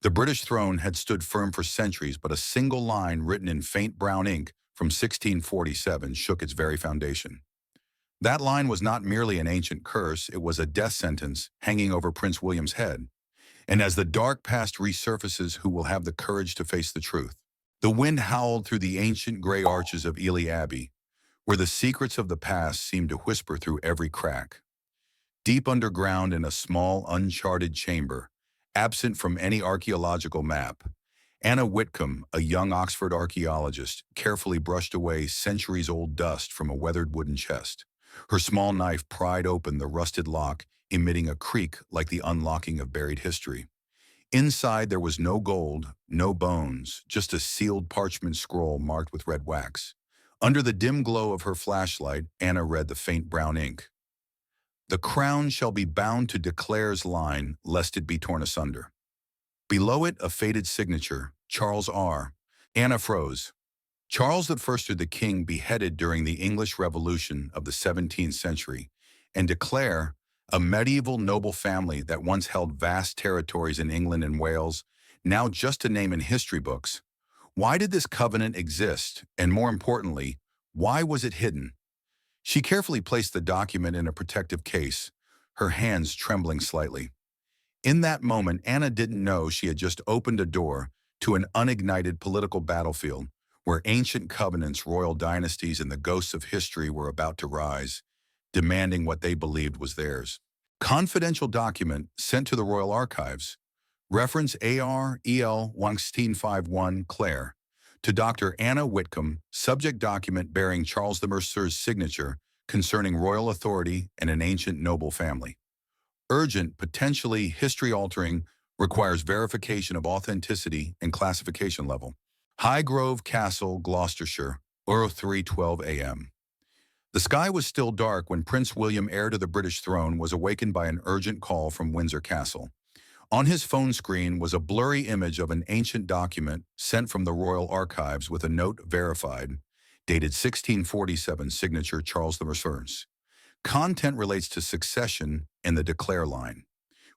The British throne had stood firm for centuries, but a single line written in faint brown ink from 1647 shook its very foundation. That line was not merely an ancient curse, it was a death sentence hanging over Prince William's head. And as the dark past resurfaces, who will have the courage to face the truth? The wind howled through the ancient gray arches of Ely Abbey, where the secrets of the past seemed to whisper through every crack. Deep underground in a small, uncharted chamber, absent from any archaeological map, Anna Whitcomb, a young Oxford archaeologist, carefully brushed away centuries-old dust from a weathered wooden chest. Her small knife pried open the rusted lock, emitting a creak like the unlocking of buried history. Inside there was no gold, no bones, just a sealed parchment scroll marked with red wax. Under the dim glow of her flashlight, Anna read the faint brown ink. "The crown shall be bound to Declare's line, lest it be torn asunder." Below it, a faded signature, Charles R. Anna froze. Charles I, the king beheaded during the English Revolution of the 17th century, and Declare, a medieval noble family that once held vast territories in England and Wales, now just a name in history books. Why did this covenant exist, and more importantly, why was it hidden? She carefully placed the document in a protective case, her hands trembling slightly. In that moment, Anna didn't know she had just opened a door to an unignited political battlefield where ancient covenants, royal dynasties, and the ghosts of history were about to rise, demanding what they believed was theirs. Confidential document sent to the Royal Archives. Reference AR-EL 1651 Clare. To Dr. Anna Whitcomb, subject document bearing Charles I's signature concerning royal authority and an ancient noble family. Urgent, potentially history-altering, requires verification of authenticity and classification level. Highgrove Castle, Gloucestershire, 03:12 a.m. The sky was still dark when Prince William, heir to the British throne, was awakened by an urgent call from Windsor Castle. On his phone screen was a blurry image of an ancient document sent from the Royal Archives with a note verified, dated 1647, signature Charles I. Content relates to succession and the Declare line.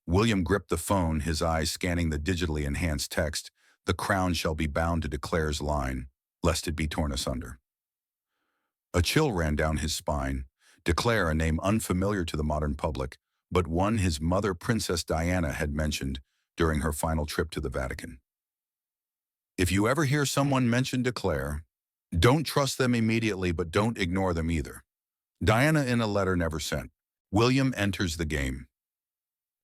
William gripped the phone, his eyes scanning the digitally enhanced text, "The crown shall be bound to Declare's line, lest it be torn asunder." A chill ran down his spine. Declare, a name unfamiliar to the modern public, but one his mother, Princess Diana, had mentioned during her final trip to the Vatican. If you ever hear someone mention Declare, don't trust them immediately, but don't ignore them either. Diana in a letter never sent. William enters the game.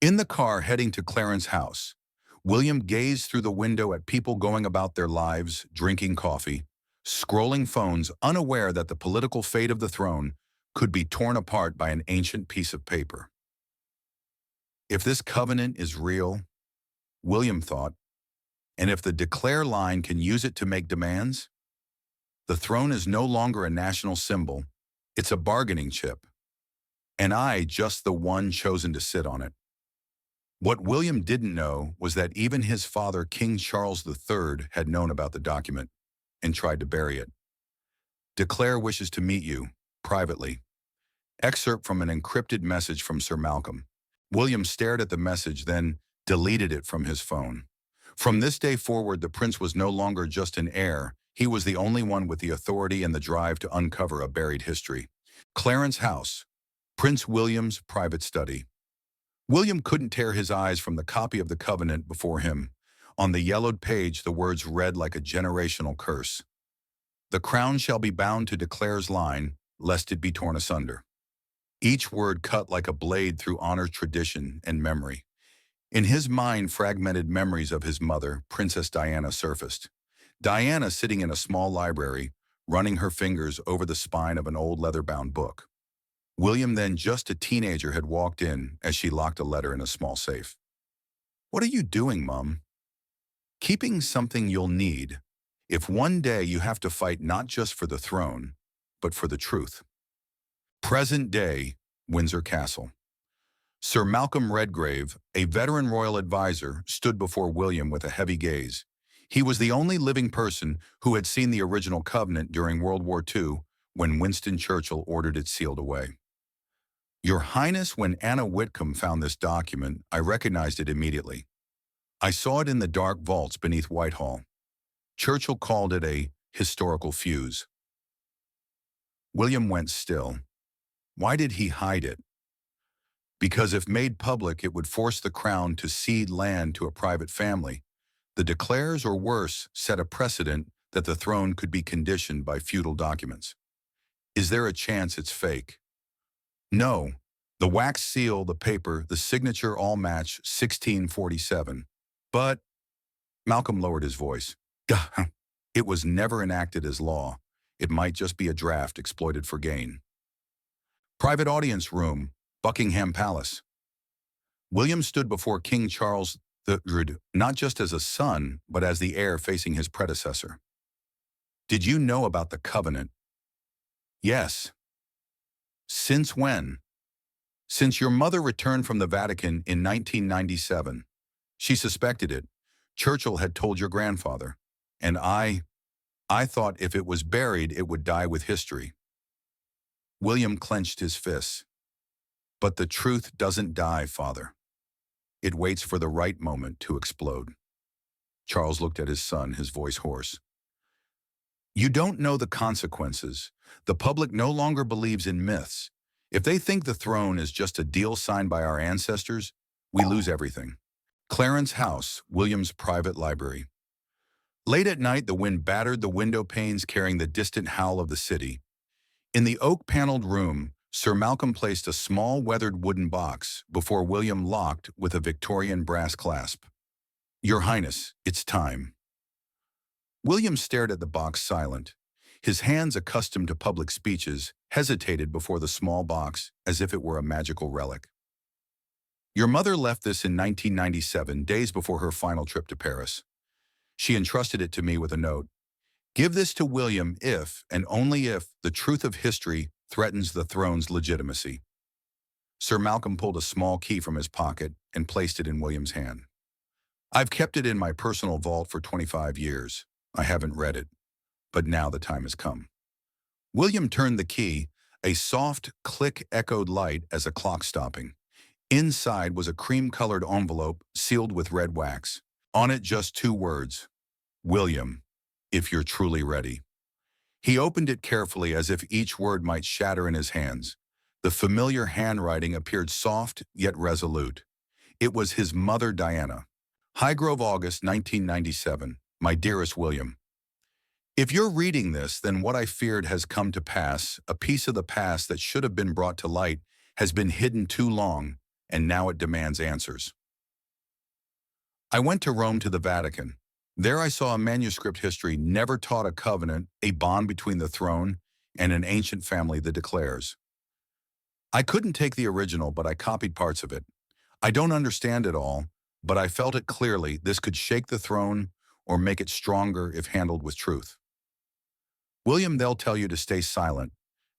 In the car heading to Clarence House, William gazed through the window at people going about their lives, drinking coffee, scrolling phones, unaware that the political fate of the throne could be torn apart by an ancient piece of paper. If this covenant is real, William thought, and if the Declare line can use it to make demands, the throne is no longer a national symbol, it's a bargaining chip, and I just the one chosen to sit on it. What William didn't know was that even his father, King Charles III, had known about the document and tried to bury it. "Declare wishes to meet you, privately." Excerpt from an encrypted message from Sir Malcolm. William stared at the message, then deleted it from his phone. From this day forward, the prince was no longer just an heir. He was the only one with the authority and the drive to uncover a buried history. Clarence House, Prince William's private study. William couldn't tear his eyes from the copy of the covenant before him. On the yellowed page, the words read like a generational curse. "The crown shall be bound to Declare's line, lest it be torn asunder." Each word cut like a blade through honor, tradition, and memory. In his mind, fragmented memories of his mother, Princess Diana, surfaced. Diana sitting in a small library, running her fingers over the spine of an old leather-bound book. William, then just a teenager, had walked in as she locked a letter in a small safe. "What are you doing, Mum?" "Keeping something you'll need if one day you have to fight not just for the throne, but for the truth." Present day, Windsor Castle. Sir Malcolm Redgrave, a veteran royal advisor, stood before William with a heavy gaze. He was the only living person who had seen the original covenant during World War II, when Winston Churchill ordered it sealed away. "Your Highness, when Anna Whitcomb found this document, I recognized it immediately. I saw it in the dark vaults beneath Whitehall. Churchill called it a historical fuse. William went still. Why did he hide it? Because if made public, it would force the crown to cede land to a private family. The declares, or worse, set a precedent that the throne could be conditioned by feudal documents. Is there a chance it's fake? No. The wax seal, the paper, the signature all match 1647. But Malcolm lowered his voice. It was never enacted as law. It might just be a draft exploited for gain. Private audience room, Buckingham Palace. William stood before King Charles III, not just as a son, but as the heir facing his predecessor. Did you know about the covenant? Yes. Since when? Since your mother returned from the Vatican in 1997. She suspected it. Churchill had told your grandfather. And I thought if it was buried, it would die with history. William clenched his fists. But the truth doesn't die, Father. It waits for the right moment to explode. Charles looked at his son, his voice hoarse. You don't know the consequences. The public no longer believes in myths. If they think the throne is just a deal signed by our ancestors, we lose everything. Clarence House, William's private library. Late at night, the wind battered the window panes, carrying the distant howl of the city. In the oak-paneled room, Sir Malcolm placed a small, weathered wooden box before William locked with a Victorian brass clasp. Your Highness, it's time. William stared at the box, silent. His hands, accustomed to public speeches, hesitated before the small box as if it were a magical relic. Your mother left this in 1997, days before her final trip to Paris. She entrusted it to me with a note. Give this to William if, and only if, the truth of history threatens the throne's legitimacy. Sir Malcolm pulled a small key from his pocket and placed it in William's hand. I've kept it in my personal vault for 25 years. I haven't read it, but now the time has come. William turned the key. A soft click echoed light as a clock stopping. Inside was a cream-colored envelope sealed with red wax. On it just 2 words. William, if you're truly ready. He opened it carefully as if each word might shatter in his hands. The familiar handwriting appeared soft yet resolute. It was his mother, Diana. Highgrove, August 1997. My dearest William. If you're reading this, then what I feared has come to pass. A piece of the past that should have been brought to light has been hidden too long, and now it demands answers. I went to Rome, to the Vatican. There I saw a manuscript history never taught a covenant, a bond between the throne and an ancient family, the declares. I couldn't take the original, but I copied parts of it. I don't understand it all, but I felt it clearly. This could shake the throne or make it stronger if handled with truth. William, they'll tell you to stay silent.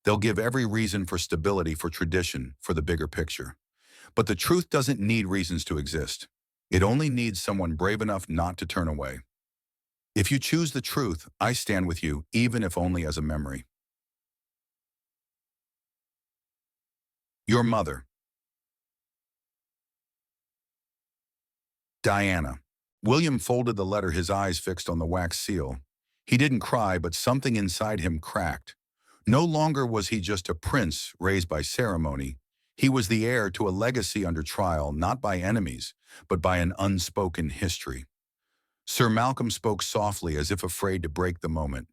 They'll give every reason for stability, for tradition, for the bigger picture. But the truth doesn't need reasons to exist. It only needs someone brave enough not to turn away. If you choose the truth, I stand with you, even if only as a memory. Your mother. Diana. William folded the letter, his eyes fixed on the wax seal. He didn't cry, but something inside him cracked. No longer was he just a prince raised by ceremony. He was the heir to a legacy under trial, not by enemies, but by an unspoken history. Sir Malcolm spoke softly, as if afraid to break the moment.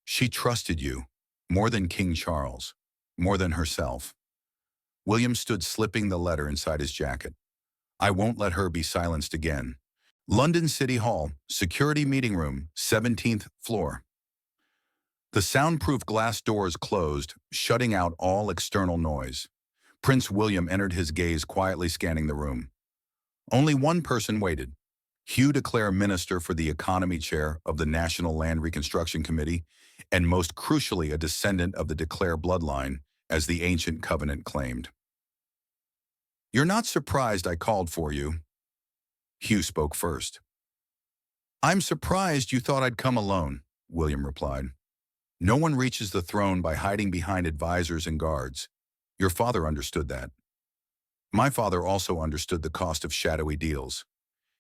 She trusted you, more than King Charles, more than herself. William stood, slipping the letter inside his jacket. I won't let her be silenced again. London City Hall, security meeting room, 17th floor. The soundproof glass doors closed, shutting out all external noise. Prince William entered, his gaze quietly scanning the room. Only one person waited. Hugh de Clare, Minister for the Economy, Chair of the National Land Reconstruction Committee, and most crucially a descendant of the de Clare bloodline, as the ancient covenant claimed. You're not surprised I called for you? Hugh spoke first. I'm surprised you thought I'd come alone, William replied. No one reaches the throne by hiding behind advisors and guards. Your father understood that. My father also understood the cost of shadowy deals.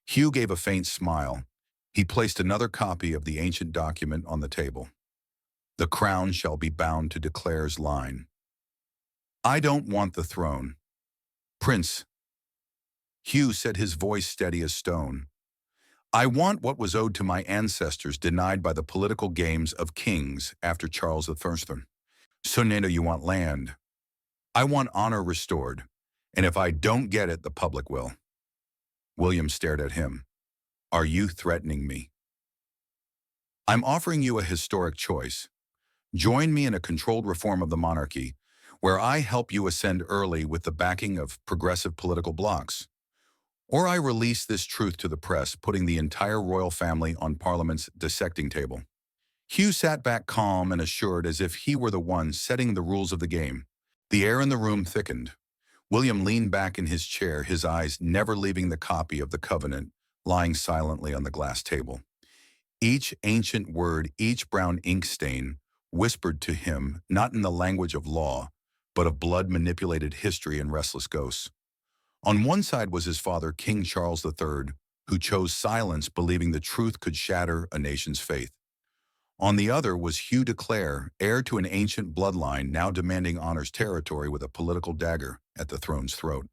Hugh gave a faint smile. He placed another copy of the ancient document on the table. The crown shall be bound to Declare's line. I don't want the throne. Prince, Hugh said, his voice steady as stone. I want what was owed to my ancestors denied by the political games of kings after Charles I. So Nando, you want land. I want honor restored, and if I don't get it, the public will. William stared at him. Are you threatening me? I'm offering you a historic choice. Join me in a controlled reform of the monarchy, where I help you ascend early with the backing of progressive political blocs. Or I release this truth to the press, putting the entire royal family on Parliament's dissecting table. Hugh sat back calm and assured as if he were the one setting the rules of the game. The air in the room thickened. William leaned back in his chair, his eyes never leaving the copy of the covenant lying silently on the glass table. Each ancient word, each brown ink stain, whispered to him, not in the language of law, but of blood-manipulated history and restless ghosts. On one side was his father, King Charles III, who chose silence, believing the truth could shatter a nation's faith. On the other was Hugh de Clare, heir to an ancient bloodline now demanding honor's territory with a political dagger at the throne's throat.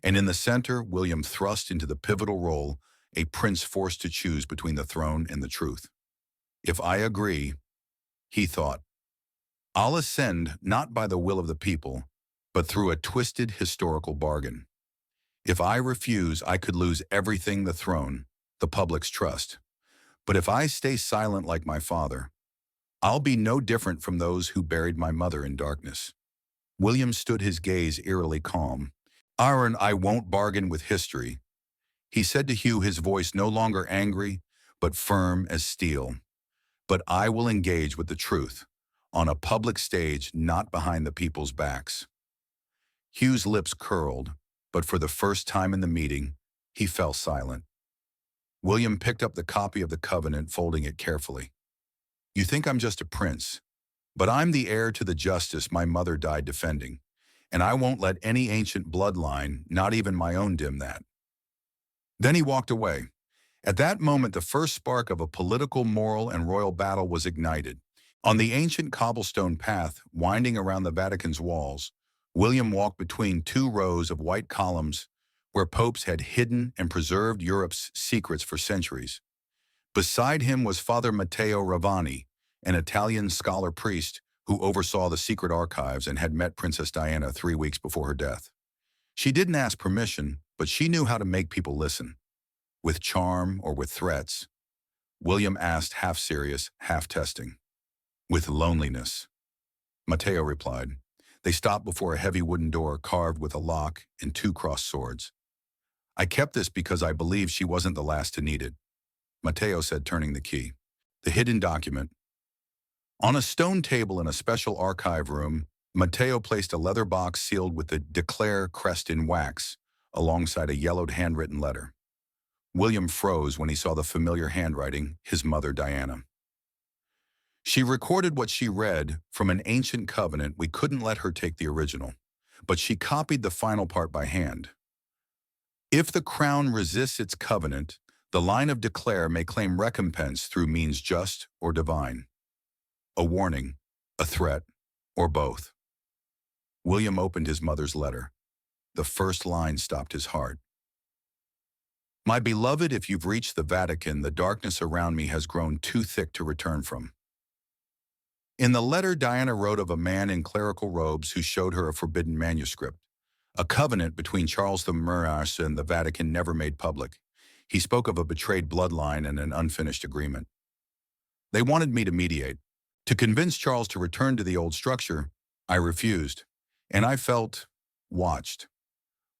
And in the center, William thrust into the pivotal role, a prince forced to choose between the throne and the truth. If I agree, he thought, I'll ascend not by the will of the people, but through a twisted historical bargain. If I refuse, I could lose everything: the throne, the public's trust. But if I stay silent like my father, I'll be no different from those who buried my mother in darkness. William stood, his gaze eerily calm. Aaron, I won't bargain with history, he said to Hugh, his voice no longer angry, but firm as steel. But I will engage with the truth, on a public stage, not behind the people's backs. Hugh's lips curled, but for the first time in the meeting, he fell silent. William picked up the copy of the covenant, folding it carefully. You think I'm just a prince, but I'm the heir to the justice my mother died defending, and I won't let any ancient bloodline, not even my own, dim that. Then he walked away. At that moment, the first spark of a political, moral, and royal battle was ignited. On the ancient cobblestone path winding around the Vatican's walls, William walked between two rows of white columns where popes had hidden and preserved Europe's secrets for centuries. Beside him was Father Matteo Ravani, an Italian scholar-priest who oversaw the secret archives and had met Princess Diana 3 weeks before her death. She didn't ask permission, but she knew how to make people listen. With charm or with threats? William asked, half serious, half testing. With loneliness, Matteo replied. They stopped before a heavy wooden door carved with a lock and 2 crossed swords. I kept this because I believed she wasn't the last to need it, Matteo said, turning the key. The hidden document. On a stone table in a special archive room, Matteo placed a leather box sealed with the Declare crest in wax, alongside a yellowed handwritten letter. William froze when he saw the familiar handwriting, his mother Diana. She recorded what she read from an ancient covenant. We couldn't let her take the original, but she copied the final part by hand. If the crown resists its covenant, the line of Declare may claim recompense through means just or divine. A warning, a threat, or both. William opened his mother's letter. The first line stopped his heart. My beloved, if you've reached the Vatican, the darkness around me has grown too thick to return from. In the letter, Diana wrote of a man in clerical robes who showed her a forbidden manuscript, a covenant between Charles the Monarch and the Vatican never made public. He spoke of a betrayed bloodline and an unfinished agreement. They wanted me to mediate. To convince Charles to return to the old structure, I refused, and I felt watched.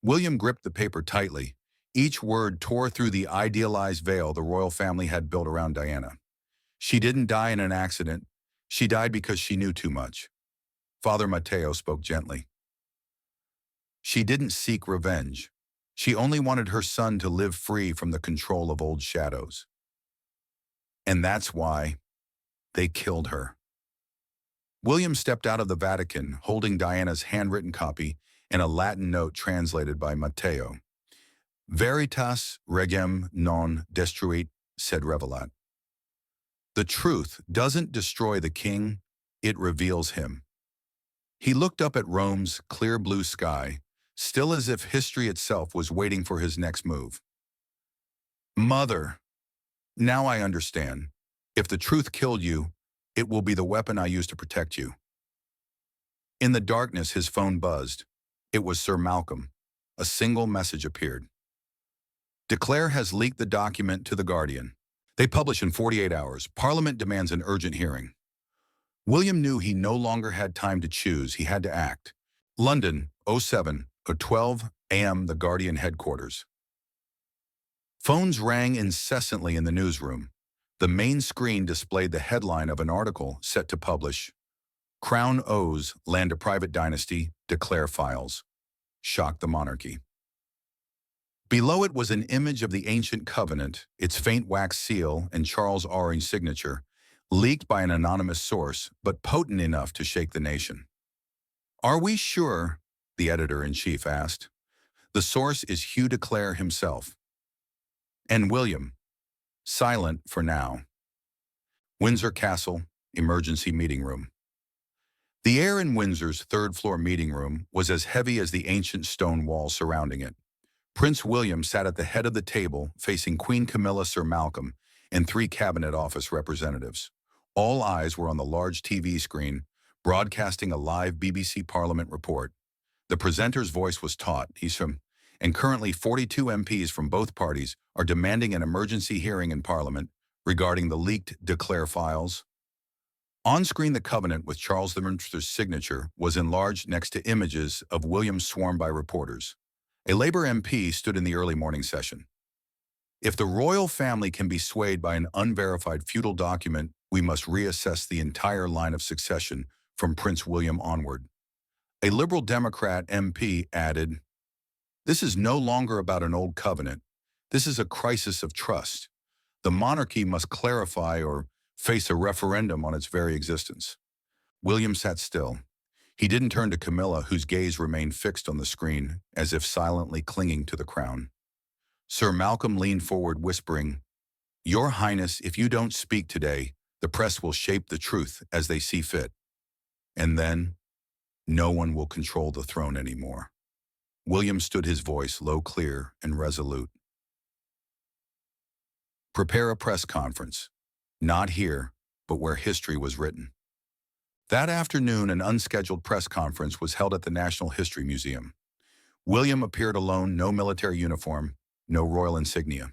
William gripped the paper tightly. Each word tore through the idealized veil the royal family had built around Diana. She didn't die in an accident. She died because she knew too much. Father Matteo spoke gently. She didn't seek revenge. She only wanted her son to live free from the control of old shadows. And that's why they killed her. William stepped out of the Vatican, holding Diana's handwritten copy and a Latin note translated by Matteo. Veritas regem non destruit, said Revelat. The truth doesn't destroy the king, it reveals him. He looked up at Rome's clear blue sky, still as if history itself was waiting for his next move. Mother, now I understand. If the truth killed you, it will be the weapon I use to protect you. In the darkness, his phone buzzed. It was Sir Malcolm. A single message appeared. Declare has leaked the document to The Guardian. They publish in 48 hours. Parliament demands an urgent hearing. William knew he no longer had time to choose. He had to act. London, 07:12 a.m. The Guardian headquarters. Phones rang incessantly in the newsroom. The main screen displayed the headline of an article set to publish. Crown owes land to private dynasty, declare files. Shocked the monarchy. Below it was an image of the ancient covenant, its faint wax seal and Charles Orange signature, leaked by an anonymous source, but potent enough to shake the nation. Are we sure? The editor-in-chief asked. The source is Hugh de Clare himself. And William, silent for now. Windsor Castle, emergency meeting room. The air in Windsor's third-floor meeting room was as heavy as the ancient stone wall surrounding it. Prince William sat at the head of the table, facing Queen Camilla, Sir Malcolm, and 3 cabinet office representatives. All eyes were on the large TV screen, broadcasting a live BBC Parliament report. The presenter's voice was taut. And currently 42 MPs from both parties are demanding an emergency hearing in Parliament regarding the leaked Declare files. On screen, the covenant with Charles the Minister's signature was enlarged next to images of William swarmed by reporters. A Labour MP stood in the early morning session. If the royal family can be swayed by an unverified feudal document, we must reassess the entire line of succession from Prince William onward. A Liberal Democrat MP added, "This is no longer about an old covenant. This is a crisis of trust. The monarchy must clarify or face a referendum on its very existence." William sat still. He didn't turn to Camilla, whose gaze remained fixed on the screen, as if silently clinging to the crown. Sir Malcolm leaned forward, whispering, "Your Highness, if you don't speak today, the press will shape the truth as they see fit. And then, no one will control the throne anymore." William stood, his voice low, clear, and resolute. Prepare a press conference. Not here, but where history was written. That afternoon, an unscheduled press conference was held at the National History Museum. William appeared alone, no military uniform, no royal insignia.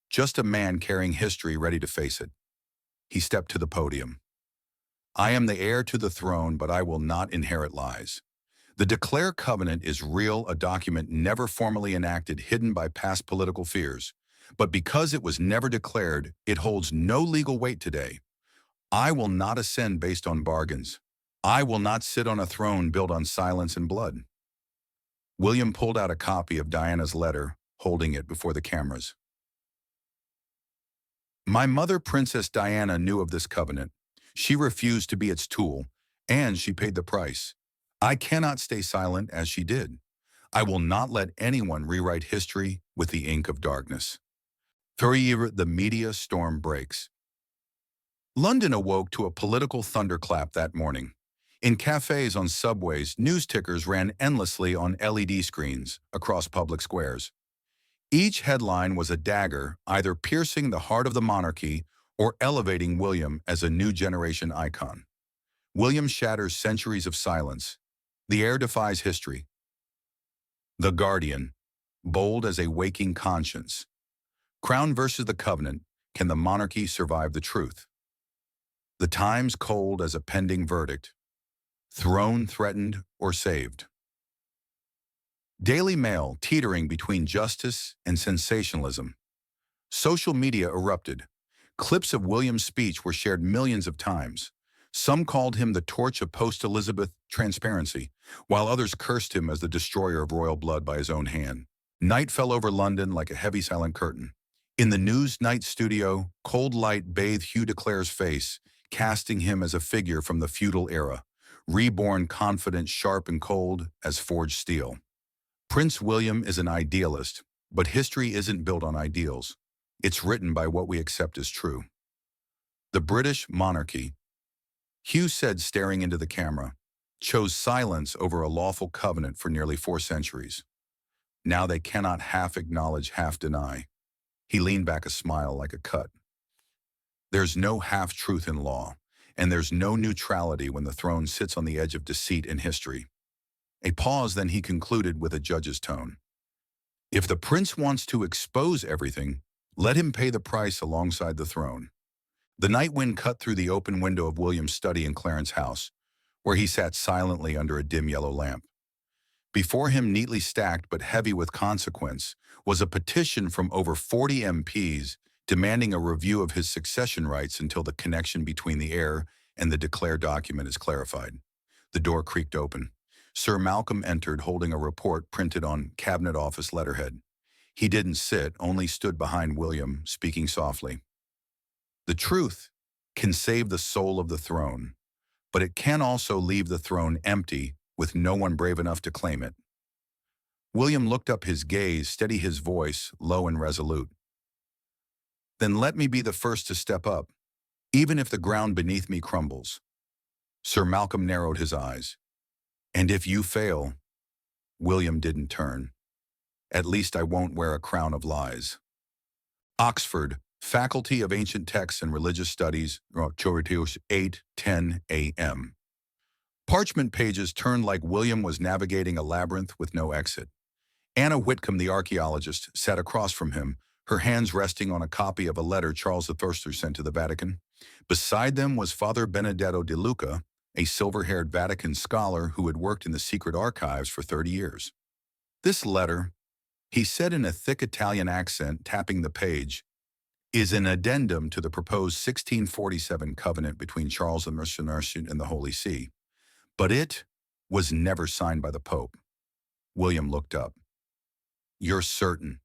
Just a man carrying history, ready to face it. He stepped to the podium. "I am the heir to the throne, but I will not inherit lies. The Declare Covenant is real, a document never formally enacted, hidden by past political fears. But because it was never declared, it holds no legal weight today. I will not ascend based on bargains. I will not sit on a throne built on silence and blood." William pulled out a copy of Diana's letter, holding it before the cameras. "My mother, Princess Diana, knew of this covenant. She refused to be its tool, and she paid the price. I cannot stay silent as she did. I will not let anyone rewrite history with the ink of darkness." The media storm breaks. London awoke to a political thunderclap that morning. In cafes, on subways, news tickers ran endlessly on LED screens across public squares. Each headline was a dagger, either piercing the heart of the monarchy or elevating William as a new generation icon. William shatters centuries of silence. The heir defies history. The Guardian, bold as a waking conscience. Crown versus the Covenant, can the monarchy survive the truth? The Times, cold as a pending verdict. Throne threatened or saved? Daily Mail, teetering between justice and sensationalism. Social media erupted. Clips of William's speech were shared millions of times. Some called him the torch of post-Elizabeth transparency, while others cursed him as the destroyer of royal blood by his own hand. Night fell over London like a heavy silent curtain. In the News Night studio, cold light bathed Hugh de Clare's face, casting him as a figure from the feudal era, reborn, confident, sharp, and cold as forged steel. Prince William is an idealist, But history isn't built on ideals. It's written by what we accept as true. The British monarchy, Hugh said staring into the camera, chose silence over a lawful covenant for nearly 4 centuries. Now they cannot half acknowledge, half deny. He leaned back, a smile like a cut. There's no half-truth in law, and there's no neutrality when the throne sits on the edge of deceit in history. A pause, then he concluded with a judge's tone. If the prince wants to expose everything, let him pay the price alongside the throne. The night wind cut through the open window of William's study in Clarence House, where he sat silently under a dim yellow lamp. Before him, neatly stacked but heavy with consequence, was a petition from over 40 MPs demanding a review of his succession rights until the connection between the heir and the declared document is clarified. The door creaked open. Sir Malcolm entered, holding a report printed on Cabinet Office letterhead. He didn't sit, only stood behind William, speaking softly. The truth can save the soul of the throne, but it can also leave the throne empty with no one brave enough to claim it. William looked up, his gaze steady, his voice low and resolute. Then let me be the first to step up, even if the ground beneath me crumbles. Sir Malcolm narrowed his eyes. And if you fail, William didn't turn. At least I won't wear a crown of lies. Oxford, Faculty of Ancient Texts and Religious Studies, 8:10 a.m. Parchment pages turned like William was navigating a labyrinth with no exit. Anna Whitcomb, the archaeologist, sat across from him, her hands resting on a copy of a letter Charles I sent to the Vatican. Beside them was Father Benedetto de Luca, a silver-haired Vatican scholar who had worked in the secret archives for 30 years. This letter, he said in a thick Italian accent, tapping the page, is an addendum to the proposed 1647 covenant between Charles I and the Holy See. But it was never signed by the Pope. William looked up. You're certain?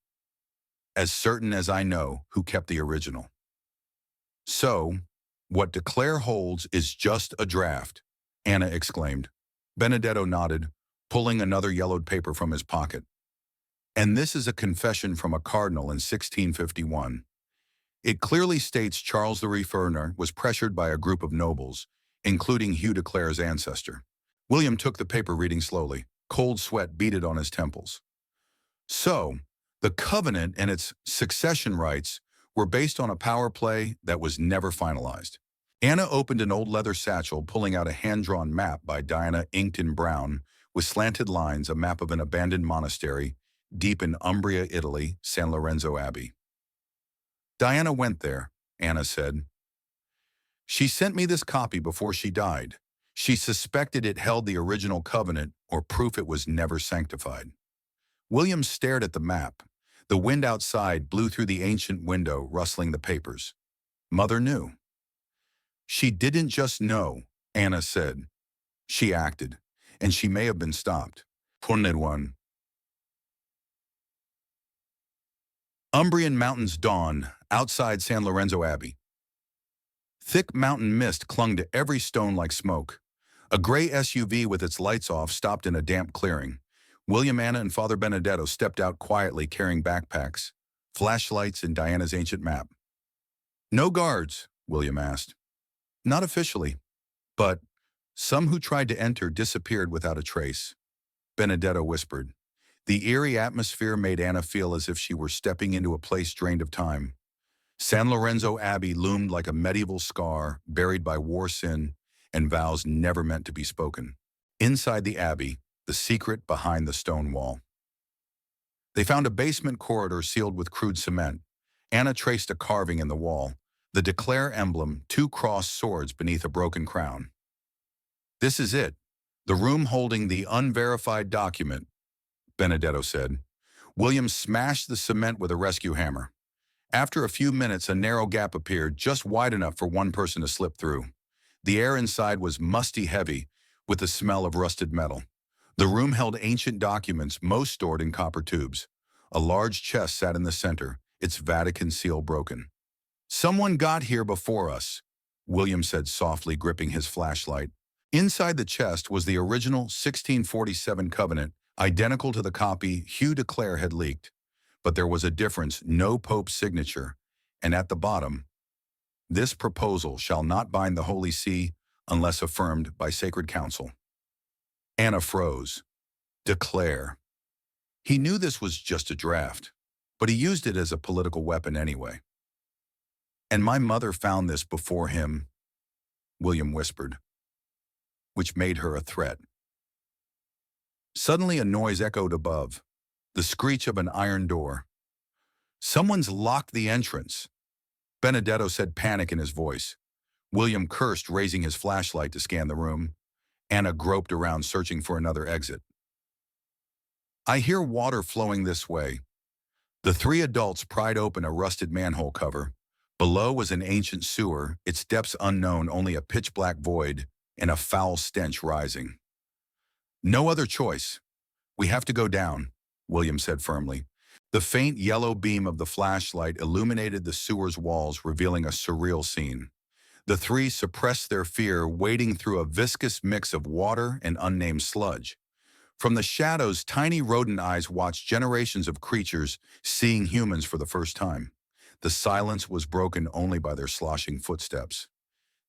As certain as I know who kept the original. So, what Declare holds is just a draft, Anna exclaimed. Benedetto nodded, pulling another yellowed paper from his pocket. And this is a confession from a cardinal in 1651. It clearly states Charles the Reformer was pressured by a group of nobles, including Hugh de Clare's ancestor. William took the paper, reading slowly. Cold sweat beaded on his temples. So, the covenant and its succession rights were based on a power play that was never finalized. Anna opened an old leather satchel, pulling out a hand-drawn map by Diana, inked in brown, with slanted lines, a map of an abandoned monastery deep in Umbria, Italy, San Lorenzo Abbey. Diana went there, Anna said. She sent me this copy before she died. She suspected it held the original covenant or proof it was never sanctified. William stared at the map. The wind outside blew through the ancient window, rustling the papers. Mother knew. She didn't just know, Anna said. She acted, and she may have been stopped. Pointed one. Umbrian mountains dawn, outside San Lorenzo Abbey. Thick mountain mist clung to every stone like smoke. A gray SUV with its lights off stopped in a damp clearing. William, Anna, and Father Benedetto stepped out quietly, carrying backpacks, flashlights, and Diana's ancient map. No guards, William asked. Not officially, but some who tried to enter disappeared without a trace. Benedetto whispered. The eerie atmosphere made Anna feel as if she were stepping into a place drained of time. San Lorenzo Abbey loomed like a medieval scar, buried by war, sin, and vows never meant to be spoken. Inside the abbey, the secret behind the stone wall. They found a basement corridor sealed with crude cement. Anna traced a carving in the wall, the Declare emblem, 2 crossed swords beneath a broken crown. This is it, the room holding the unverified document, Benedetto said. William smashed the cement with a rescue hammer. After a few minutes, a narrow gap appeared, just wide enough for one person to slip through. The air inside was musty heavy, with the smell of rusted metal. The room held ancient documents, most stored in copper tubes. A large chest sat in the center, its Vatican seal broken. Someone got here before us, William said softly, gripping his flashlight. Inside the chest was the original 1647 covenant, identical to the copy Hugh de Clare had leaked. But there was a difference: no Pope's signature, and at the bottom, "This proposal shall not bind the Holy See unless affirmed by sacred council." Anna froze. Declare. He knew this was just a draft, but he used it as a political weapon anyway. "And my mother found this before him," William whispered, which made her a threat. Suddenly a noise echoed above, the screech of an iron door. "Someone's locked the entrance," Benedetto said, panic in his voice. William cursed, raising his flashlight to scan the room. Anna groped around, searching for another exit. "I hear water flowing this way." The three adults pried open a rusted manhole cover. Below was an ancient sewer, its depths unknown, only a pitch-black void and a foul stench rising. "No other choice. We have to go down," William said firmly. The faint yellow beam of the flashlight illuminated the sewer's walls, revealing a surreal scene. The three suppressed their fear, wading through a viscous mix of water and unnamed sludge. From the shadows, tiny rodent eyes watched generations of creatures seeing humans for the first time. The silence was broken only by their sloshing footsteps.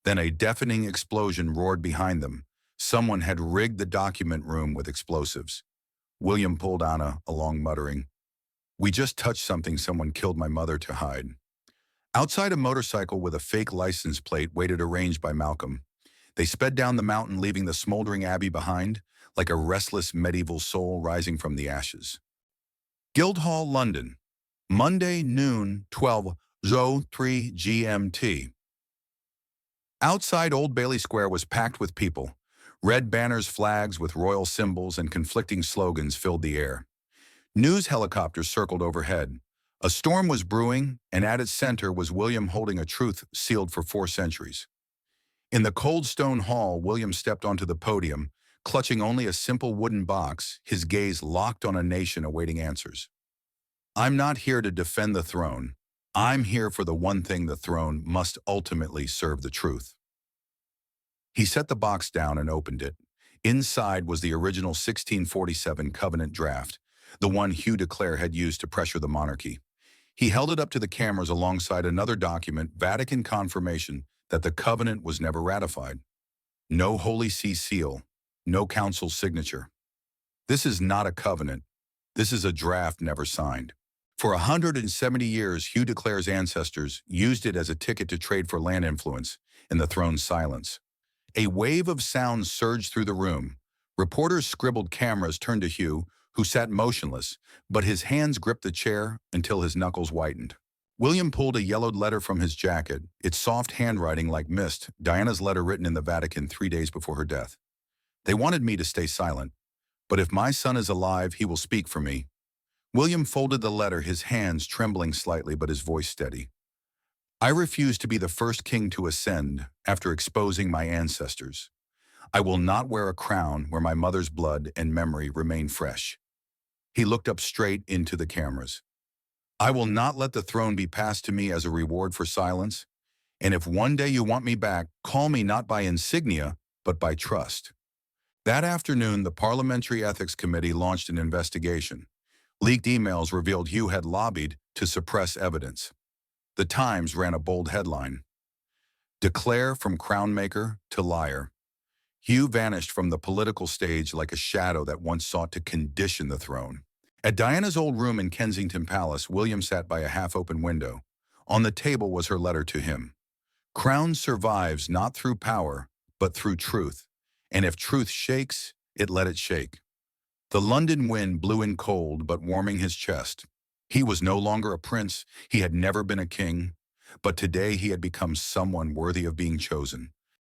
Then a deafening explosion roared behind them. Someone had rigged the document room with explosives. William pulled Anna along, muttering, "We just touched something someone killed my mother to hide." Outside, a motorcycle with a fake license plate waited, arranged by Malcolm. They sped down the mountain, leaving the smoldering abbey behind, like a restless medieval soul rising from the ashes. Guildhall, London. Monday, noon, 12:03 GMT. Outside Old Bailey Square was packed with people. Red banners, flags with royal symbols, and conflicting slogans filled the air. News helicopters circled overhead. A storm was brewing, and at its center was William, holding a truth sealed for 4 centuries. In the cold stone hall, William stepped onto the podium, clutching only a simple wooden box, his gaze locked on a nation awaiting answers. "I'm not here to defend the throne. I'm here for the one thing: the throne must ultimately serve the truth." He set the box down and opened it. Inside was the original 1647 Covenant draft, the one Hugh de Clare had used to pressure the monarchy. He held it up to the cameras alongside another document, Vatican confirmation that the covenant was never ratified. No Holy See seal, no council signature. "This is not a covenant. This is a draft never signed." For 170 years, Hugh de Clare's ancestors used it as a ticket to trade for land influence in the throne's silence. A wave of sound surged through the room. Reporters scribbled, cameras turned to Hugh, who sat motionless, but his hands gripped the chair until his knuckles whitened. William pulled a yellowed letter from his jacket, its soft handwriting like mist, Diana's letter written in the Vatican 3 days before her death. "They wanted me to stay silent, but if my son is alive, he will speak for me." William folded the letter, his hands trembling slightly but his voice steady. "I refuse to be the first king to ascend after exposing my ancestors. I will not wear a crown where my mother's blood and memory remain fresh." He looked up straight into the cameras. "I will not let the throne be passed to me as a reward for silence. And if one day you want me back, call me not by insignia, but by trust." That afternoon, the Parliamentary Ethics Committee launched an investigation. Leaked emails revealed Hugh had lobbied to suppress evidence. The Times ran a bold headline: "Declare from crownmaker to liar." Hugh vanished from the political stage like a shadow that once sought to condition the throne. At Diana's old room in Kensington Palace, William sat by a half-open window. On the table was her letter to him. "Crown survives not through power, but through truth. And if truth shakes, let it shake." The London wind blew in cold, but warming his chest. He was no longer a prince, he had never been a king, but today he had become someone worthy of being chosen.